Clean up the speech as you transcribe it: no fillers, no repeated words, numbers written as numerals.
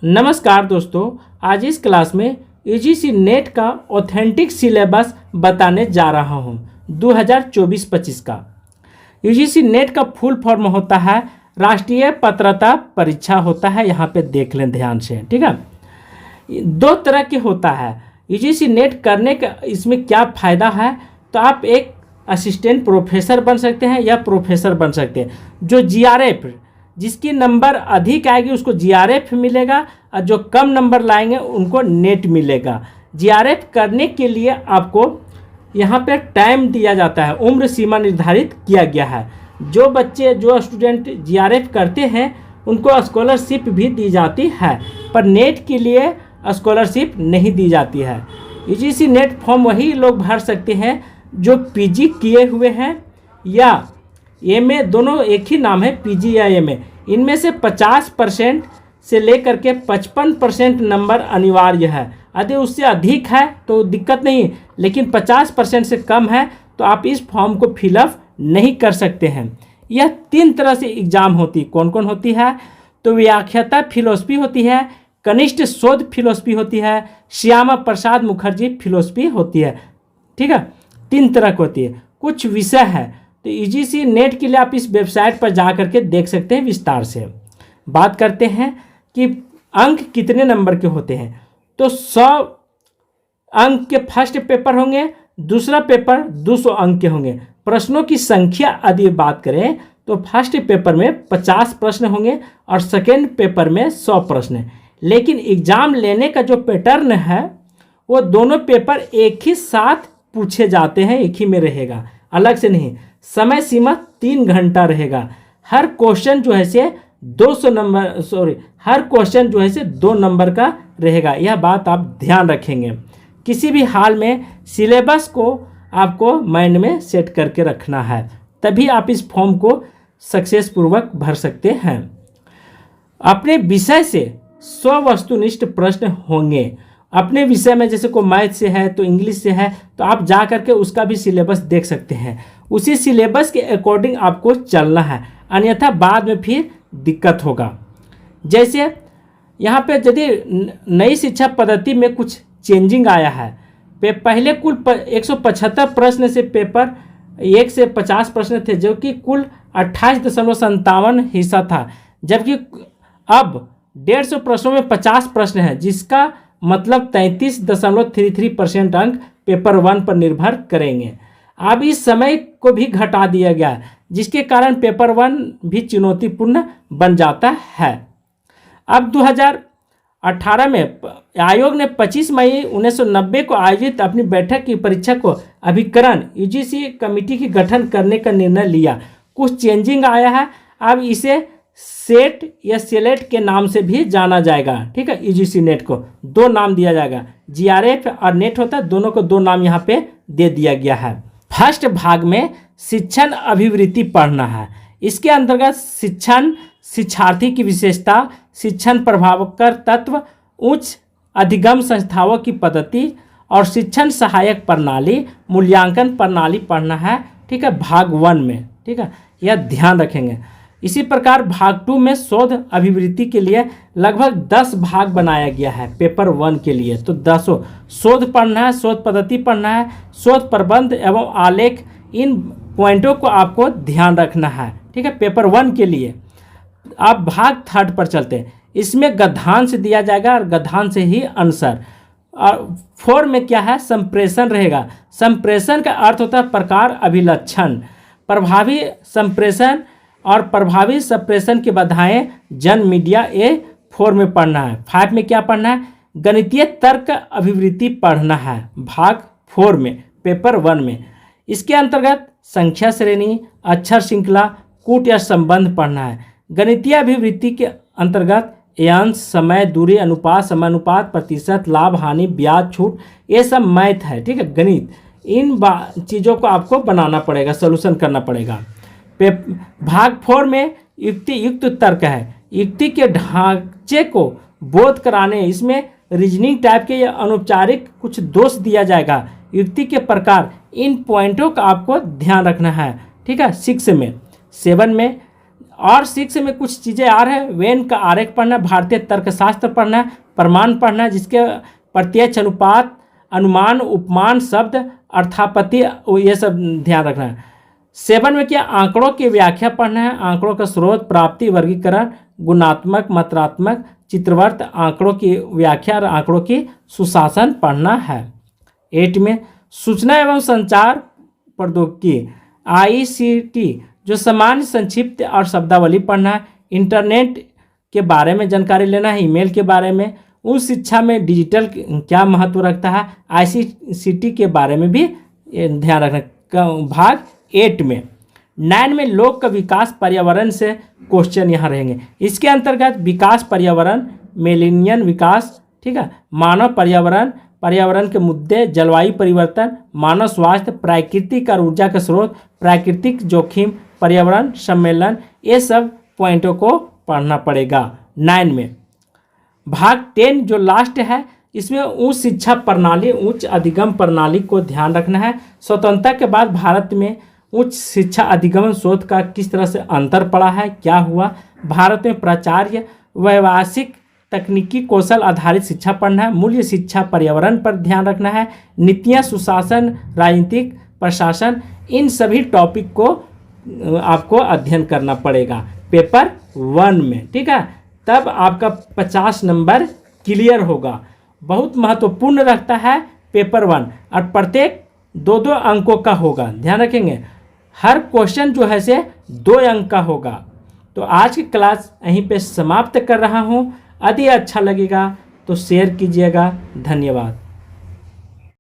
नमस्कार दोस्तों, आज इस क्लास में यूजीसी नेट का ऑथेंटिक सिलेबस बताने जा रहा हूं 2024-25 का। यूजीसी नेट का फुल फॉर्म होता है राष्ट्रीय पात्रता परीक्षा होता है। यहाँ पे देख लें ध्यान से, ठीक है। दो तरह के होता है यूजीसी नेट करने का। इसमें क्या फ़ायदा है, तो आप एक असिस्टेंट प्रोफेसर बन सकते हैं या प्रोफेसर बन सकते हैं। जो जीआरएफ जिसकी नंबर अधिक आएगी उसको जीआरएफ मिलेगा और जो कम नंबर लाएंगे उनको नेट मिलेगा। जीआरएफ करने के लिए आपको यहाँ पे टाइम दिया जाता है, उम्र सीमा निर्धारित किया गया है। जो स्टूडेंट जीआरएफ करते हैं उनको स्कॉलरशिप भी दी जाती है, पर नेट के लिए स्कॉलरशिप नहीं दी जाती है। यूजीसी नेट फॉर्म वही लोग भर सकते हैं जो पीजी किए हुए हैं या एमए, दोनों एक ही नाम है, पीजी या एमए। इनमें से 50% से लेकर के 55% नंबर अनिवार्य है। यदि उससे अधिक है तो दिक्कत नहीं, लेकिन 50% से कम है तो आप इस फॉर्म को फिलअप नहीं कर सकते हैं। यह 3 तरह से एग्जाम होती, कौन कौन होती है, तो व्याख्याता फिलोसफी होती है, कनिष्ठ शोध फिलोसफी होती है, श्यामा प्रसाद मुखर्जी फिलोसफी होती है। ठीक है, 3 तरह की होती है। कुछ विषय है तो यूजीसी नेट के लिए आप इस वेबसाइट पर जा करके देख सकते हैं। विस्तार से बात करते हैं कि अंक कितने नंबर के होते हैं। तो 100 अंक के फर्स्ट पेपर होंगे, दूसरा पेपर 200 अंक के होंगे। प्रश्नों की संख्या यदि बात करें तो फर्स्ट पेपर में 50 प्रश्न होंगे और सेकेंड पेपर में 100 प्रश्न। लेकिन एग्जाम लेने का जो पैटर्न है वो दोनों पेपर एक ही साथ पूछे जाते हैं, एक ही में रहेगा, अलग से नहीं। समय सीमा 3 घंटा रहेगा। हर क्वेश्चन जो है से 2 नंबर का रहेगा। यह बात आप ध्यान रखेंगे। किसी भी हाल में सिलेबस को आपको माइंड में सेट करके रखना है, तभी आप इस फॉर्म को सक्सेसपूर्वक भर सकते हैं। अपने विषय से 100 वस्तुनिष्ठ प्रश्न होंगे। अपने विषय में जैसे को मैथ से है तो इंग्लिश से है तो आप जा करके उसका भी सिलेबस देख सकते हैं। उसी सिलेबस के अकॉर्डिंग आपको चलना है, अन्यथा बाद में फिर दिक्कत होगा। जैसे यहाँ पे यदि नई शिक्षा पद्धति में कुछ चेंजिंग आया है, पहले कुल 175 प्रश्न से पेपर 1 से 50 प्रश्न थे, जो कि कुल 28.57 हिस्सा था, जबकि अब 150 प्रश्नों में 50 प्रश्न है, जिसका मतलब 33.33% अंक पेपर 1 पर निर्भर करेंगे। अब इस समय को भी घटा दिया गया है, जिसके कारण पेपर 1 भी चुनौतीपूर्ण बन जाता है। अब 2018 में आयोग ने 25 मई 1990 को आयोजित अपनी बैठक की परीक्षा को अभिकरण यूजीसी कमेटी की गठन करने का निर्णय लिया। कुछ चेंजिंग आया है, अब इसे सेट या सेलेट के नाम से भी जाना जाएगा। ठीक है, यूजीसी नेट को 2 नाम दिया जाएगा, जीआरएफ और नेट होता है, दोनों को 2 नाम यहाँ पे दे दिया गया है। फर्स्ट भाग में शिक्षण अभिवृत्ति पढ़ना है। इसके अंतर्गत शिक्षण, शिक्षार्थी की विशेषता, शिक्षण प्रभावकर तत्व, उच्च अधिगम संस्थाओं की पद्धति और शिक्षण सहायक प्रणाली, मूल्यांकन प्रणाली पढ़ना है। ठीक है, भाग 1 में। ठीक है, यह ध्यान रखेंगे। इसी प्रकार भाग 2 में शोध अभिवृत्ति के लिए लगभग 10 भाग बनाया गया है पेपर 1 के लिए। तो 10 शोध पढ़ना है, शोध पद्धति पढ़ना है, शोध प्रबंध एवं आलेख, इन पॉइंटों को आपको ध्यान रखना है। ठीक है, पेपर 1 के लिए। आप भाग 3 पर चलते हैं। इसमें गद्यांश दिया जाएगा और गद्यांश से ही आंसर। और 4 में क्या है, संप्रेषण रहेगा। संप्रेषण का अर्थ होता है प्रकार, अभिलक्षण, प्रभावी संप्रेषण और प्रभावी संप्रेषण की बाधाएं, जन मीडिया, ये 4 में पढ़ना है। 5 में क्या पढ़ना है, गणितीय तर्क अभिवृत्ति पढ़ना है, भाग 4 में, पेपर 1 में। इसके अंतर्गत संख्या श्रेणी, अक्षर श्रृंखला, कूट या संबंध पढ़ना है। गणितीय अभिवृत्ति के अंतर्गत अंश, समय, दूरी, अनुपात, समानुपात, प्रतिशत, लाभ, हानि, ब्याज, छूट, ये सब मैथ है। ठीक है, गणित, इन चीज़ों को आपको बनाना पड़ेगा, सोल्यूशन करना पड़ेगा। भाग 4 में युक्त तर्क है। युक्ति के ढांचे को बोध कराने, इसमें रीजनिंग टाइप के या अनौपचारिक कुछ दोष दिया जाएगा। युक्ति के प्रकार, इन पॉइंटों का आपको ध्यान रखना है। ठीक है, 6 में, 7 में और 6 में कुछ चीज़ें आ रहे हैं। वेन का आरेख पढ़ना, भारतीय तर्कशास्त्र पढ़ना, प्रमाण पढ़ना जिसके प्रत्यक्ष, अनुपात, अनुमान, उपमान, शब्द, अर्थापत्ति, ये सब ध्यान रखना है। 7 में क्या, आंकड़ों की व्याख्या पढ़ना है, आंकड़ों का स्रोत, प्राप्ति, वर्गीकरण, गुणात्मक, मात्रात्मक, चित्रवर्त, आंकड़ों की व्याख्या और आंकड़ों की सुशासन पढ़ना है। 8 में सूचना एवं संचार प्रौद्योगिकी ICT जो सामान्य, संक्षिप्त और शब्दावली पढ़ना है। इंटरनेट के बारे में जानकारी लेना है, ईमेल के बारे में, उस शिक्षा में डिजिटल क्या महत्व रखता है, ICT के बारे में भी ध्यान रखना। भाग 8 में 9 में लोक का विकास, पर्यावरण से क्वेश्चन यहाँ रहेंगे। इसके अंतर्गत विकास, पर्यावरण, मिलेनियम विकास, ठीक है, मानव पर्यावरण, पर्यावरण के मुद्दे, जलवायु परिवर्तन, मानव स्वास्थ्य, प्राकृतिक और ऊर्जा का स्रोत, प्राकृतिक जोखिम, पर्यावरण सम्मेलन, ये सब पॉइंटों को पढ़ना पड़ेगा 9 में। भाग 10 जो लास्ट है, इसमें उच्च शिक्षा प्रणाली, उच्च अधिगम प्रणाली को ध्यान रखना है। स्वतंत्रता के बाद भारत में उच्च शिक्षा अधिगम शोध का किस तरह से अंतर पड़ा है, क्या हुआ, भारत में प्राचार्य, व्यावसायिक, तकनीकी कौशल आधारित शिक्षा पढ़ना है। मूल्य शिक्षा, पर्यावरण पर ध्यान रखना है। नीतियाँ, सुशासन, राजनीतिक, प्रशासन, इन सभी टॉपिक को आपको अध्ययन करना पड़ेगा पेपर 1 में, ठीक है। तब आपका 50 नंबर क्लियर होगा। बहुत महत्वपूर्ण रखता है पेपर 1 और प्रत्येक 2-2 अंकों का होगा, ध्यान रखेंगे। हर क्वेश्चन जो है से 2 अंक का होगा। तो आज की क्लास यहीं पे समाप्त कर रहा हूँ। यदि अच्छा लगेगा तो शेयर कीजिएगा। धन्यवाद।